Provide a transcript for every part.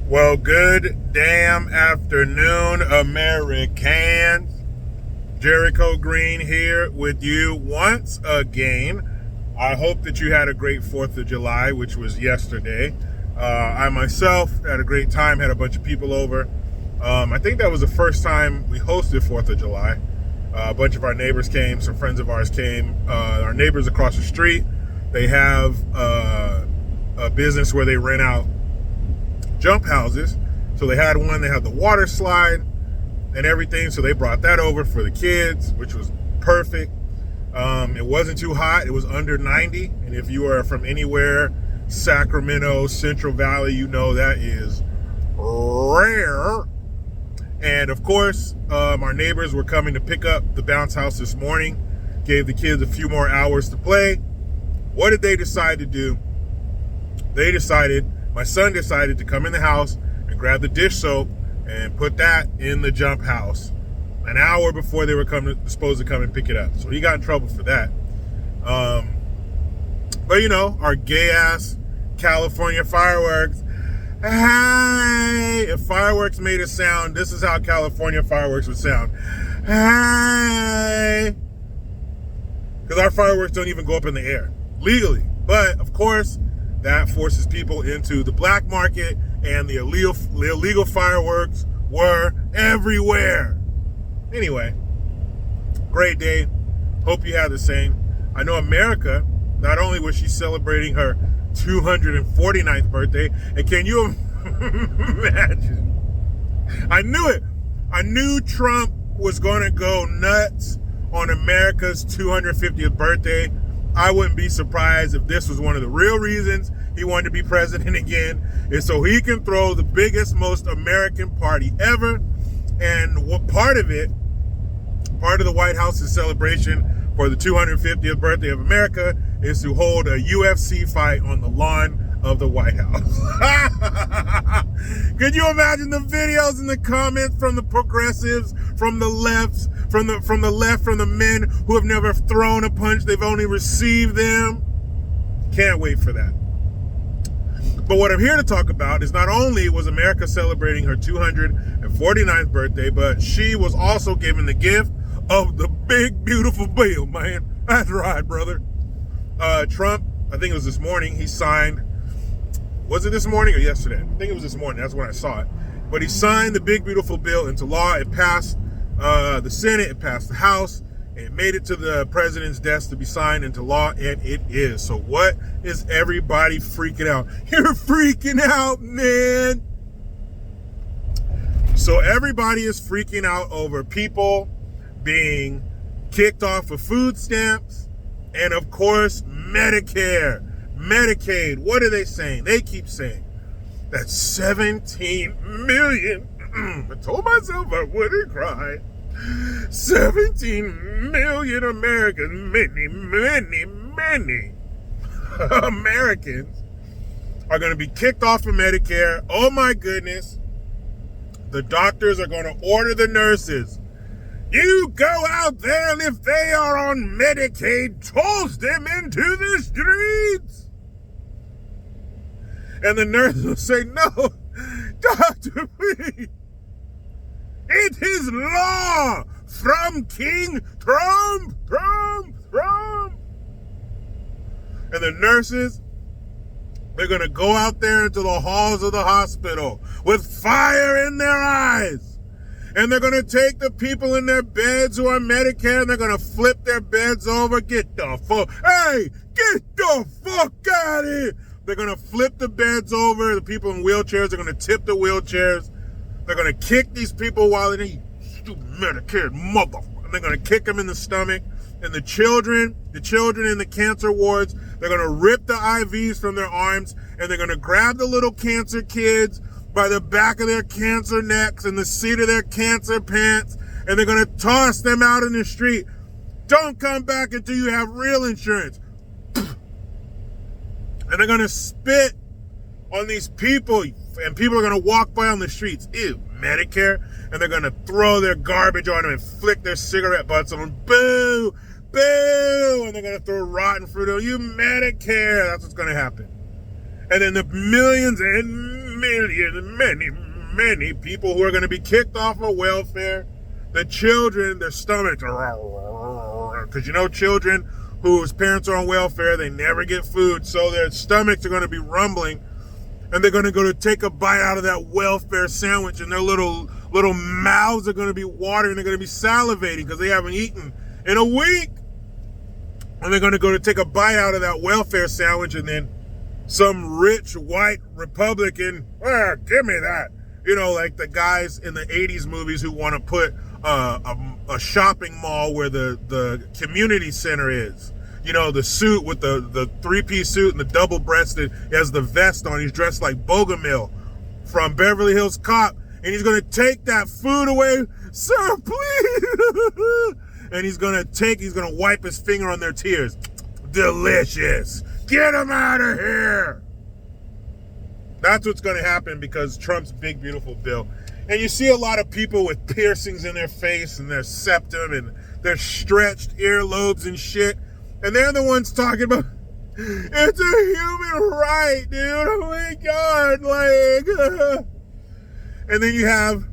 Well, good damn afternoon, Americans. Jericho Green here with you once again. I hope that you had a great 4th of July, which was yesterday. I myself had a great time, had a bunch of people over. I think that was the first time we hosted 4th of July. A bunch of our neighbors came, some friends of ours came. Our neighbors across the street, they have a business where they rent out jump houses. So they had one, they had the water slide and everything. So they brought that over for the kids, which was perfect. It wasn't too hot. It was under 90. And if you are from anywhere, Sacramento, Central Valley, you know that is rare. And of course, our neighbors were coming to pick up the bounce house this morning, gave the kids a few more hours to play. What did they decide to do? My son decided to come in the house and grab the dish soap and put that in the jump house an hour before they were supposed to come and pick it up. So he got in trouble for that. But you know, our gay ass California fireworks. Hey, if fireworks made a sound, this is how California fireworks would sound. Hey, because our fireworks don't even go up in the air legally. But of course, that forces people into the black market, and the illegal fireworks were everywhere. Anyway, great day. Hope you had the same. I know America, not only was she celebrating her 249th birthday, and can you imagine? I knew it. I knew Trump was going to go nuts on America's 250th birthday. I wouldn't be surprised if this was one of the real reasons he wanted to be president again, is so he can throw the biggest, most American party ever. And what part of the White House's celebration for the 250th birthday of America is to hold a UFC fight on the lawn of the White House. Could you imagine the videos and the comments from the progressives, from the lefts, from the men who have never thrown a punch, they've only received them? Can't wait for that. But what I'm here to talk about is not only was America celebrating her 249th birthday, but she was also given the gift of the big, beautiful bill, man. That's right, brother. Trump, I think it was this morning, he signed, was it this morning or yesterday? I think it was this morning. That's when I saw it. But he signed the big, beautiful bill into law. It passed the Senate, it passed the House, and it made it to the president's desk to be signed into law, and it is. So what is everybody freaking out? You're freaking out, man. So everybody is freaking out over people being kicked off of food stamps, and of course, Medicare, Medicaid. What are they saying? They keep saying that 17 million, I told myself I wouldn't cry, 17 million Americans, many Americans are going to be kicked off of Medicare. Oh my goodness. The doctors are going to order the nurses, you go out there, and if they are on Medicaid, toss them into the streets. And the nurse will say, no, doctor, please. It is law from King Trump. And the nurses, they're going to go out there into the halls of the hospital with fire in their eyes. And they're going to take the people in their beds who are Medicare, and they're going to flip their beds over. Get the fuck out of here. They're going to flip the beds over. The people in wheelchairs are going to tip the wheelchairs. They're going to kick these people while they eat. Stupid Medicare motherfucker. And they're going to kick them in the stomach. And the children in the cancer wards, they're going to rip the IVs from their arms, and they're going to grab the little cancer kids by the back of their cancer necks and the seat of their cancer pants, and they're going to toss them out in the street. Don't come back until you have real insurance. And they're going to spit on these people, and people are going to walk by on the streets. Ew, Medicare. And they're going to throw their garbage on them and flick their cigarette butts on them. Boo, boo. And they're going to throw rotten fruit on you. Medicare. That's what's going to happen. And then the millions and many people who are going to be kicked off of welfare. The children, their stomachs are, because children whose parents are on welfare, they never get food, so their stomachs are going to be rumbling, and they're going to go to take a bite out of that welfare sandwich, and their little mouths are going to be watering. They're going to be salivating because they haven't eaten in a week, and they're going to go to take a bite out of that welfare sandwich, and then some rich white Republican, give me that, like the guys in the 80s movies who want to put a shopping mall where the community center is. The suit with the three-piece suit and the double-breasted, he has the vest on. He's dressed like Bogomil from Beverly Hills Cop, and he's going to take that food away. Sir, please. And he's going to wipe his finger on their tears. Delicious. Get him out of here. That's what's going to happen because Trump's big, beautiful bill. And you see a lot of people with piercings in their face and their septum and their stretched earlobes and shit. And they're the ones talking about, it's a human right, dude. Oh my God. And then you have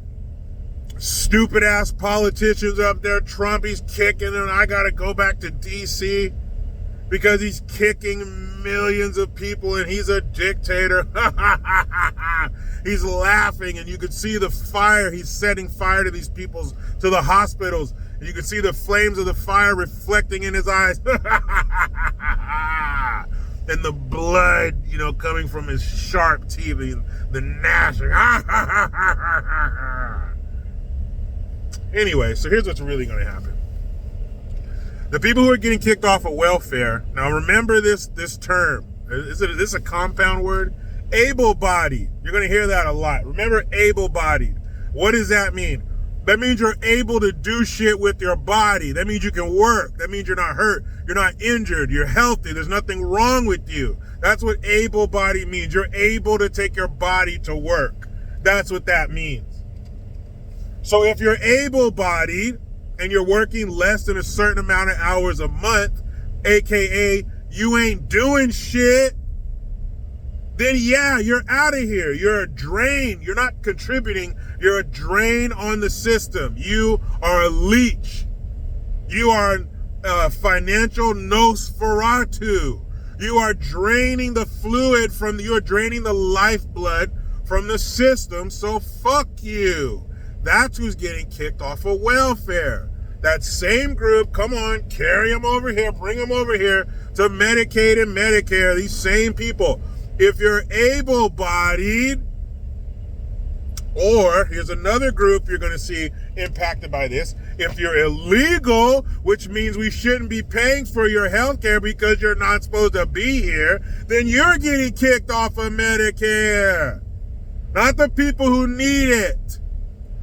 stupid ass politicians up there. Trump, he's kicking, and I got to go back to D.C. because he's kicking millions of people and he's a dictator. He's laughing, and you can see the fire. He's setting fire to these people, to the hospitals. And you can see the flames of the fire reflecting in his eyes. And the blood, coming from his sharp teeth, the gnashing. Anyway, so here's what's really going to happen. The people who are getting kicked off of welfare, now remember this term. Is this a compound word? Able-bodied. You're going to hear that a lot. Remember able-bodied. What does that mean? That means you're able to do shit with your body. That means you can work. That means you're not hurt. You're not injured. You're healthy. There's nothing wrong with you. That's what able-bodied means. You're able to take your body to work. That's what that means. So if you're able-bodied and you're working less than a certain amount of hours a month, aka you ain't doing shit, then yeah, you're out of here. You're a drain. You're not contributing. You're a drain on the system. You are a leech. You are a financial Nosferatu. You are draining the fluid you're draining the lifeblood from the system, so fuck you. That's who's getting kicked off of welfare. That same group, come on, carry them over here, bring them over here to Medicaid and Medicare, these same people. If you're able-bodied, or here's another group you're going to see impacted by this. If you're illegal, which means we shouldn't be paying for your health care because you're not supposed to be here, then you're getting kicked off of Medicare. Not the people who need it.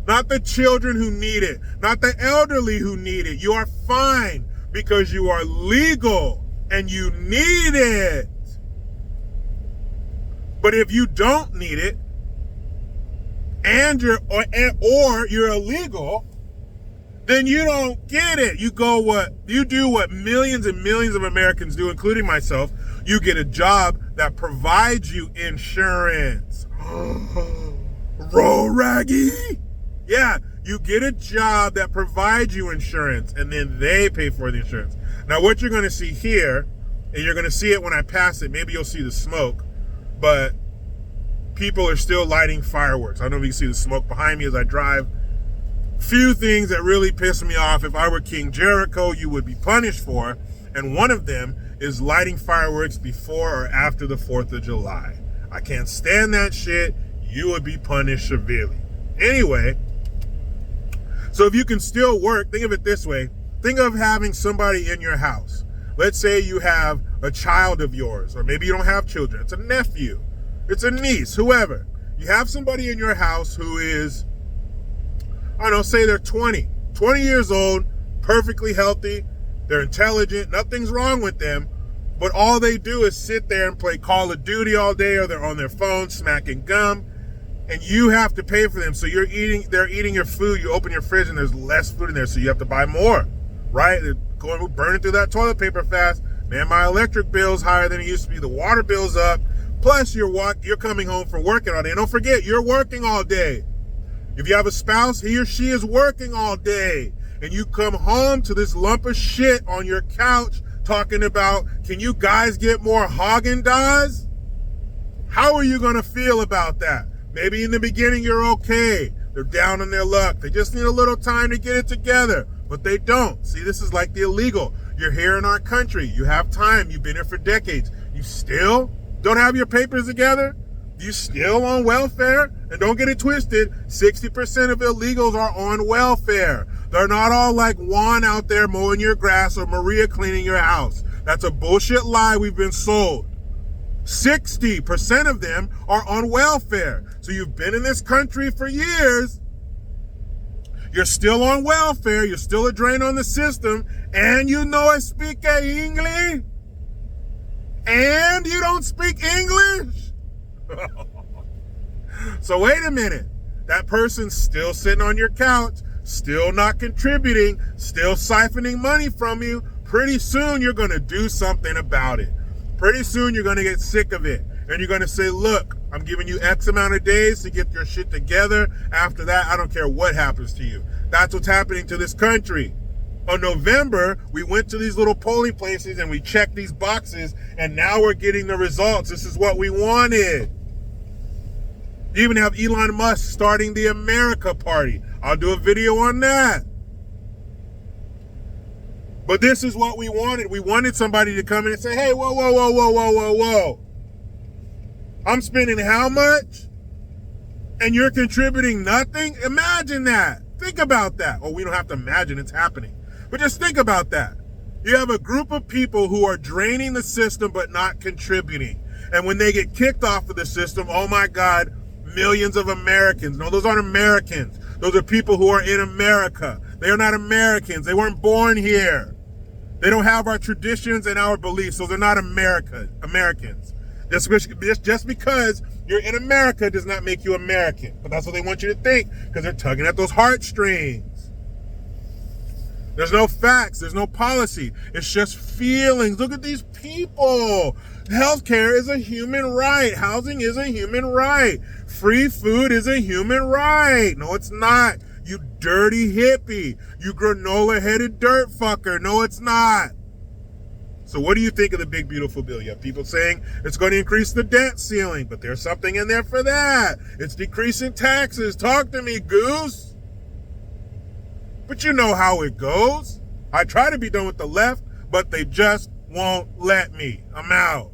Not the children who need it. Not the elderly who need it. You are fine because you are legal and you need it. But if you don't need it, and you're illegal, then you don't get it. You do what millions and millions of Americans do, including myself. You get a job that provides you insurance. Roll Raggy. Yeah, you get a job that provides you insurance, and then they pay for the insurance. Now, what you're going to see here, and you're going to see it when I pass it, maybe you'll see the smoke, but people are still lighting fireworks. I don't know if you can see the smoke behind me as I drive. Few things that really piss me off. If I were King Jericho, you would be punished for, and one of them is lighting fireworks before or after the 4th of July. I can't stand that shit. You would be punished severely. Anyway, so if you can still work, think of it this way. Think of having somebody in your house. Let's say you have a child of yours, or maybe you don't have children. It's a nephew. It's a niece, whoever. You have somebody in your house who is, I don't know, say they're 20 years old, perfectly healthy. They're intelligent. Nothing's wrong with them. But all they do is sit there and play Call of Duty all day, or they're on their phone smacking gum. And you have to pay for them. So they're eating your food. You open your fridge and there's less food in there. So you have to buy more, right? They're burning through that toilet paper fast. Man, my electric bill's higher than it used to be. The water bill's up. Plus, you're coming home from working all day. And don't forget, you're working all day. If you have a spouse, he or she is working all day. And you come home to this lump of shit on your couch talking about, can you guys get more Haagen-Dazs? How are you going to feel about that? Maybe in the beginning you're okay. They're down on their luck. They just need a little time to get it together. But they don't. See, this is like the illegal. You're here in our country. You have time. You've been here for decades. You still don't have your papers together? You still on welfare? And don't get it twisted, 60% of illegals are on welfare. They're not all like Juan out there mowing your grass or Maria cleaning your house. That's a bullshit lie we've been sold. 60% of them are on welfare. So you've been in this country for years. You're still on welfare. You're still a drain on the system. And you know I speak English. And you don't speak English. So wait a minute. That person's still sitting on your couch, still not contributing, still siphoning money from you. Pretty soon you're going to do something about it. Pretty soon you're going to get sick of it. And you're going to say, look, I'm giving you X amount of days to get your shit together. After that, I don't care what happens to you. That's what's happening to this country. On November, we went to these little polling places and we checked these boxes, and now we're getting the results. This is what we wanted. You even have Elon Musk starting the America Party. I'll do a video on that. But this is what we wanted. We wanted somebody to come in and say, hey, whoa, whoa, whoa, whoa, whoa, whoa, whoa. I'm spending how much? And you're contributing nothing? Imagine that. Think about that. Oh, we don't have to imagine, it's happening. But just think about that. You have a group of people who are draining the system but not contributing. And when they get kicked off of the system, oh my God, millions of Americans. No, those aren't Americans. Those are people who are in America. They are not Americans. They weren't born here. They don't have our traditions and our beliefs, so they're not Americans. Just because you're in America does not make you American. But that's what they want you to think, because they're tugging at those heartstrings. There's no facts. There's no policy. It's just feelings. Look at these people. Healthcare is a human right. Housing is a human right. Free food is a human right. No, it's not. You dirty hippie. You granola-headed dirt fucker. No, it's not. So what do you think of the big, beautiful bill? You have people saying it's going to increase the debt ceiling, but there's something in there for that. It's decreasing taxes. Talk to me, goose. But you know how it goes. I try to be done with the left, but they just won't let me. I'm out.